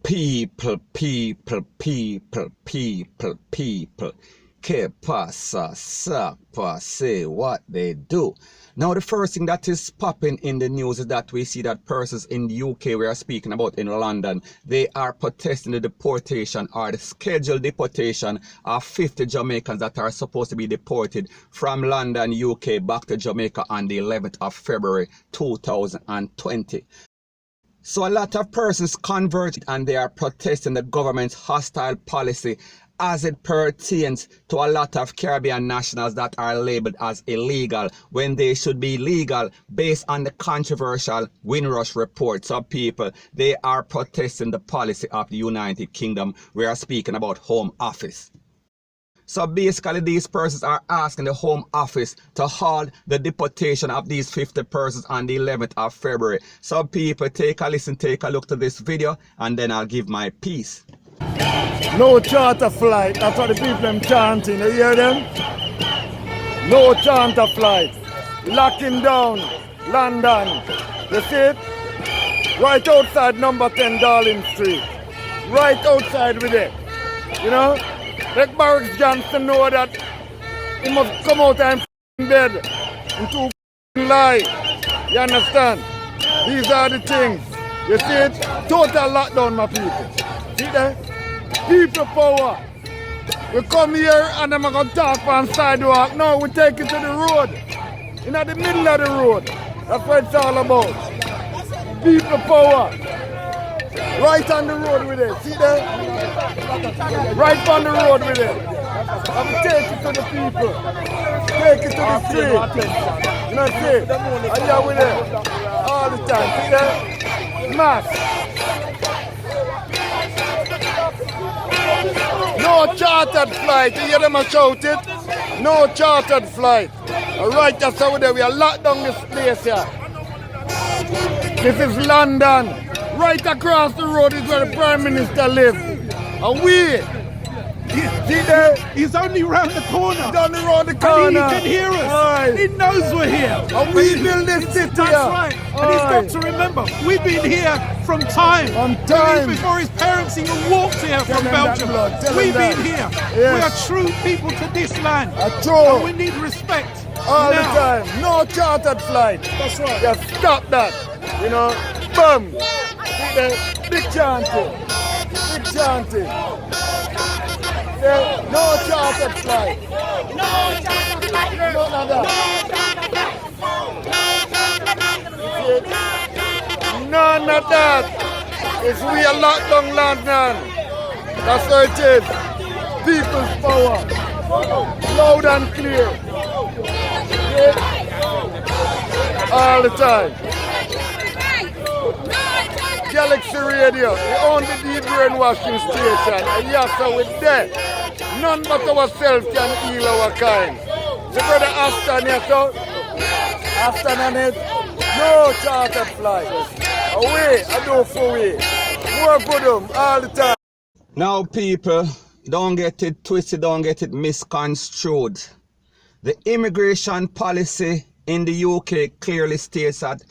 People. Que pasa, sapa, say what they do. Now the first thing that is popping in the news is that we see that persons in the UK we are speaking about in London, they are protesting the deportation or the scheduled deportation of 50 Jamaicans that are supposed to be deported from London, UK back to Jamaica on the 11th of February 2020. So a lot of persons converged and they are protesting the government's hostile policy as it pertains to a lot of Caribbean nationals that are labeled as illegal when they should be legal based on the controversial Windrush report. So people, they are protesting the policy of the United Kingdom. We are speaking about Home Office. So basically these persons are asking the Home Office to halt the deportation of these 50 persons on the 11th of February. So people, take a listen, take a look to this video, and then I'll give my piece. No charter flight, that's what the people them chanting, you hear them? No charter flight. Locking down London. You see it? Right outside number 10 Darling Street. Right outside with it. You know? Let Boris Johnson know that he must come out and bed and too lie. You understand? These are the things. You see it? Total lockdown, my people. See that? People power. We come here and I'm going to talk on sidewalk. No, we take it to the road. In the middle of the road. That's what it's all about. People power. Right on the road with it. See that? Right on the road with it. I'm take it to the people. Take it to the street. You know what I'm saying? I'm here with it. All the time. See that? Mass. No chartered flight. You hear them shout it? No chartered flight. Alright, that's how we are locked down this place here. This is London. Right across the road is where the Prime Minister lives. And we, see there? He's only round the corner. He's only round the corner. And he can hear us. Aye. He knows we're here. And we build this city. That's right. And he's got to remember, we've been here from time. Before his parents even walked here from Belgium. We've been here. Yes. We are true people to this land. True. And we need respect. All the time. No chartered flight. That's right. Just stop that. You know, boom. Big chanting. Big chanting. No chartered flight. No chartered flight. None of that. None of that. It's we are locked down London. That's how it is. People's power. Loud and clear. All the time. Galaxy Radio, the only deep brainwashing station, and yes, so we're there. None but ourselves can heal our kind. So brother Aston, yes, so Aston and it, no chartered flight. Away, I do for we. More good all the time. Now people, don't get it twisted, don't get it misconstrued. The immigration policy in the UK clearly states that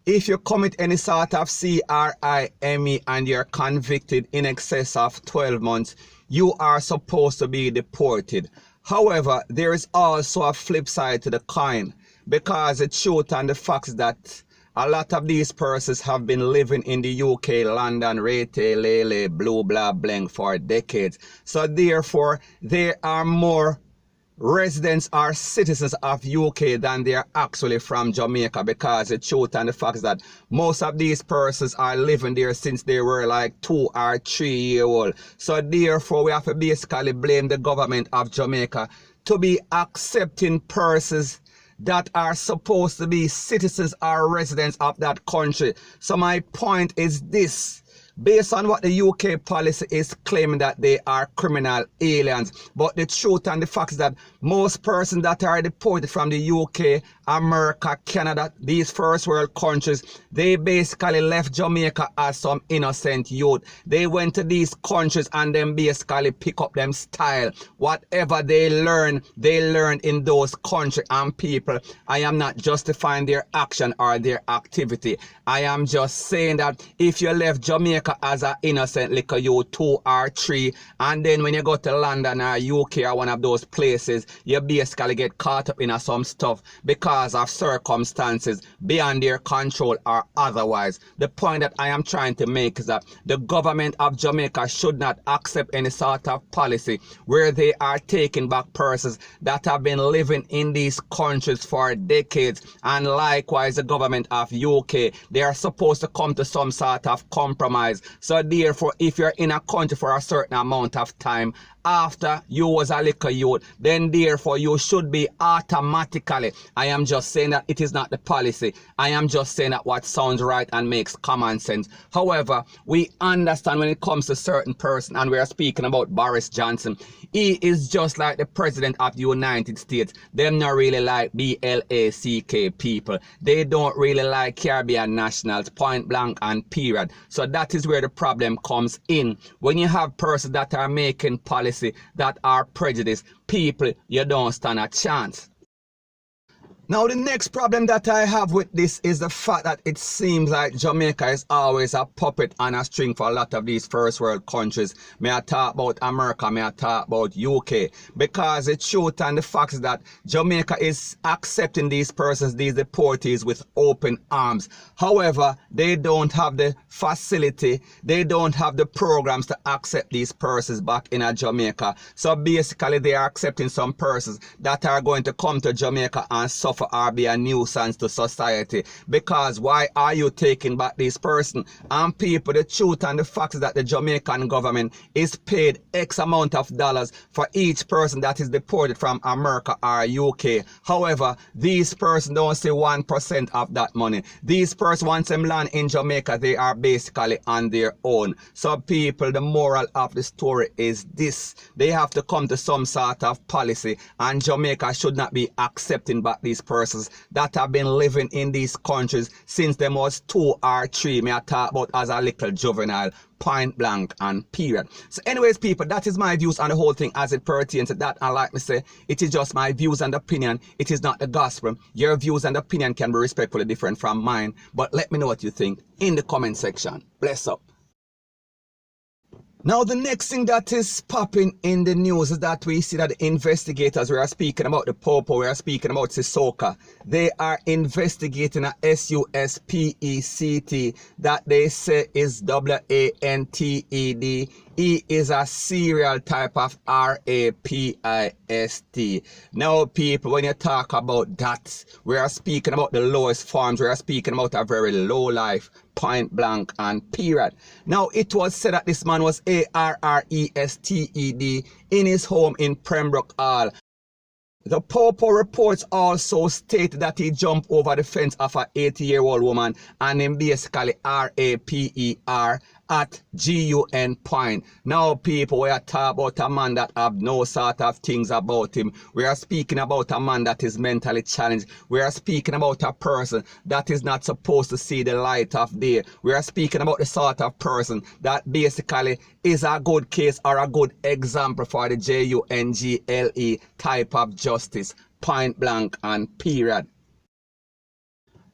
if you commit any sort of crime and you're convicted in excess of 12 months, you are supposed to be deported. However, there is also a flip side to the coin, because the truth and the facts that a lot of these persons have been living in the UK, London, Rete, Lele, Blue, Blah, Blank for decades. So therefore, there are more residents are citizens of UK than they are actually from Jamaica, because the truth and the fact is that most of these persons are living there since they were like 2 or 3 years old. So therefore we have to basically blame the government of Jamaica to be accepting persons that are supposed to be citizens or residents of that country. So my point is this: based on what the UK policy is claiming that they are criminal aliens, but the truth and the fact is that most persons that are deported from the UK America, Canada, these first world countries, they basically left Jamaica as some innocent youth. They went to these countries and then basically pick up them style. Whatever they learned in those countries and people. I am not justifying their action or their activity. I am just saying that if you left Jamaica as an innocent little youth 2 or 3, and then when you go to London or UK or one of those places, you basically get caught up in some stuff because of circumstances beyond their control or otherwise. The point that I am trying to make is that the government of Jamaica should not accept any sort of policy where they are taking back persons that have been living in these countries for decades, and likewise the government of UK, they are supposed to come to some sort of compromise. So therefore, if you're in a country for a certain amount of time after you was a little youth, then therefore you should be automatically, I am just saying that it is not the policy, I am just saying that what sounds right and makes common sense. However, we understand when it comes to certain person, and we are speaking about Boris Johnson, he is just like the president of the United States. Them not really like BLACK people. They don't really like Caribbean nationals, point blank and period. So that is where the problem comes in. When you have persons that are making policy that are prejudiced, people, you don't stand a chance. Now, the next problem that I have with this is the fact that it seems like Jamaica is always a puppet on a string for a lot of these first world countries. May I talk about America, may I talk about UK? Because the truth and the fact is that Jamaica is accepting these persons, these deportees, with open arms. However, they don't have the facility, they don't have the programs to accept these persons back in Jamaica. So basically, they are accepting some persons that are going to come to Jamaica and suffer or be a nuisance to society. Because why are you taking back this person? And people, the truth and the fact is that the Jamaican government is paid X amount of dollars for each person that is deported from America or UK. However, these persons don't see 1% of that money. These persons, once them land in Jamaica, they are basically on their own. So people, the moral of the story is this: they have to come to some sort of policy, and Jamaica should not be accepting back these persons that have been living in these countries since they was 2 or 3. May I talk about as a little juvenile, point blank and period. So anyways, people, that is my views on the whole thing as it pertains to that. And like me say, it is just my views and opinion. It is not the gospel. Your views and opinion can be respectfully different from mine, but let me know what you think in the comment section. Bless up. Now, the next thing that is popping in the news is that we see that the investigators, we are speaking about the Popo, we are speaking about Sissoko, they are investigating a SUSPECT that they say is WANTED. He is a serial type of RAPIST. Now, people, when you talk about that, we are speaking about the lowest forms. We are speaking about a very low life, point blank and period. Now, it was said that this man was ARRESTED in his home in Pembroke Hall. The Popo reports also state that he jumped over the fence of an 80-year-old woman and then basically RAPER at GUN point. Now, people, we are talking about a man that have no sort of things about him. We are speaking about a man that is mentally challenged. We are speaking about a person that is not supposed to see the light of day. We are speaking about the sort of person that basically is a good case or a good example for the JUNGLE type of justice, point blank and period.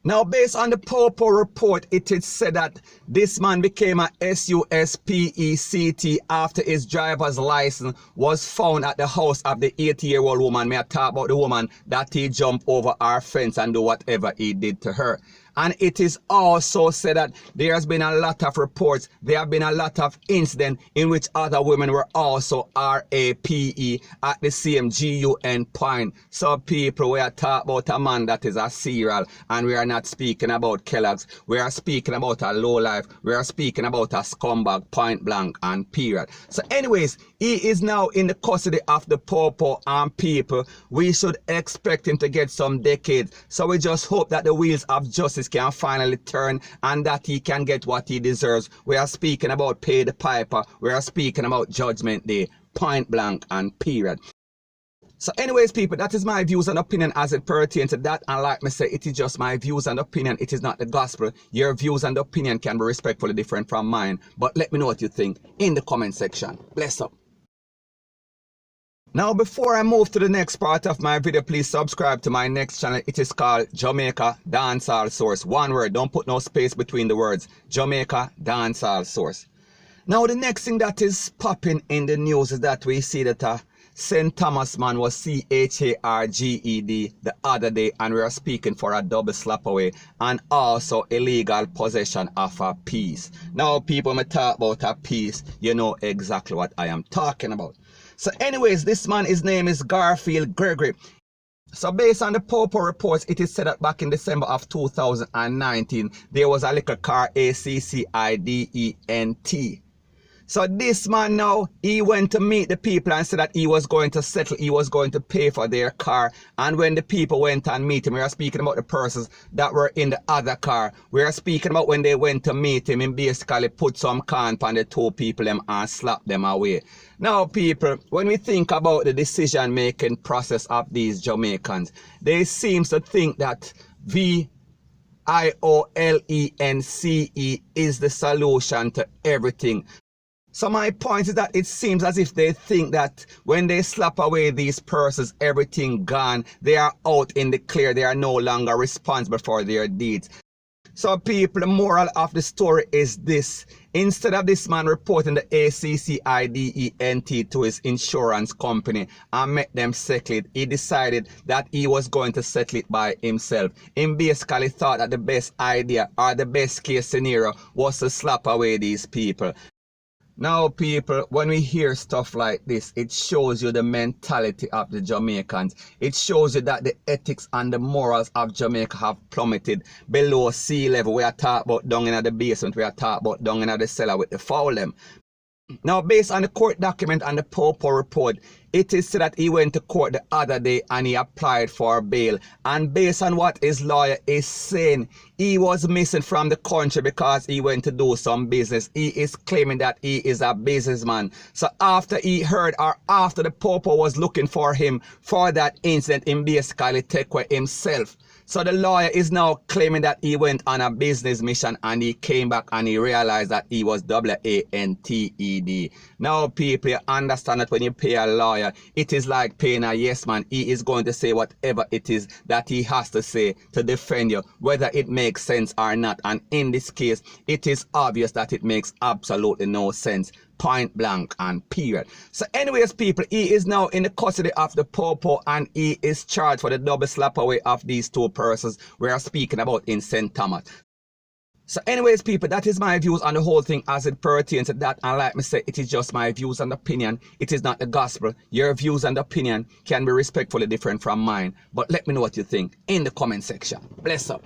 Now, based on the Popo report, it is said that this man became a SUSPECT after his driver's license was found at the house of the 80-year-old woman. May I talk about the woman that he jumped over our fence and do whatever he did to her. And it is also said that there has been a lot of reports, there have been a lot of incidents in which other women were also RAPE at the same GUN point. So people, we are talking about a man that is a serial, and we are not speaking about Kellogg's. We are speaking about a low life. We are speaking about a scumbag, point blank and period. So anyways, he is now in the custody of the Popo, and people, we should expect him to get some decades. So we just hope that the wheels of justice can finally turn and that he can get what he deserves. We are speaking about pay the piper. We are speaking about Judgment Day, point blank and period. So anyways, people, that is my views and opinion as it pertains to that. And like me say, it is just my views and opinion. It is not the gospel. Your views and opinion can be respectfully different from mine. But let me know what you think in the comment section. Bless up. Now, before I move to the next part of my video, please subscribe to my next channel. It is called Jamaica Dancehall Source. One word, don't put no space between the words. Jamaica Dancehall Source. Now, the next thing that is popping in the news is that we see that St. Thomas man was CHARGED the other day, and we are speaking for a double slap away and also illegal possession of a piece. Now, people, when I talk about a piece, you know exactly what I am talking about. So anyways, this man, his name is Garfield Gregory. So based on the Popo reports, it is said that back in December of 2019, there was a little car, ACCIDENT. So this man now, he went to meet the people and said that he was going to settle, he was going to pay for their car. And when the people went and meet him, we are speaking about the persons that were in the other car. We are speaking about when they went to meet him, and basically put some can on the two people and slapped them away. Now, people, when we think about the decision-making process of these Jamaicans, they seem to think that violence is the solution to everything. So my point is that it seems as if they think that when they slap away these persons, everything gone, they are out in the clear, they are no longer responsible for their deeds. So people, the moral of the story is this. Instead of this man reporting the ACCIDENT to his insurance company and make them settle it, he decided that he was going to settle it by himself. He basically thought that the best idea or the best case scenario was to slap away these people. Now, people, when we hear stuff like this, it shows you the mentality of the Jamaicans. It shows you that the ethics and the morals of Jamaica have plummeted below sea level. We are talking about down in the basement. We are talking about down in the cellar with the foul them. Now, based on the court document and the Popo report, it is said that he went to court the other day and he applied for bail. And based on what his lawyer is saying, he was missing from the country because he went to do some business. He is claiming that he is a businessman. So after he heard, or after the Popo was looking for him for that incident, he basically take away himself. So the lawyer is now claiming that he went on a business mission and he came back and he realized that he was WANTED. Now, people, you understand that when you pay a lawyer, it is like paying a yes man. He is going to say whatever it is that he has to say to defend you, whether it makes sense or not. And in this case, it is obvious that it makes absolutely no sense. Point blank and period. So anyways, people, he is now in the custody of the Popo and he is charged for the double slap away of these two persons we are speaking about in St. Thomas. So anyways, people, that is my views on the whole thing as it pertains to that. And like me say, it is just my views and opinion. It is not the gospel. Your views and opinion can be respectfully different from mine. But let me know what you think in the comment section. Bless up.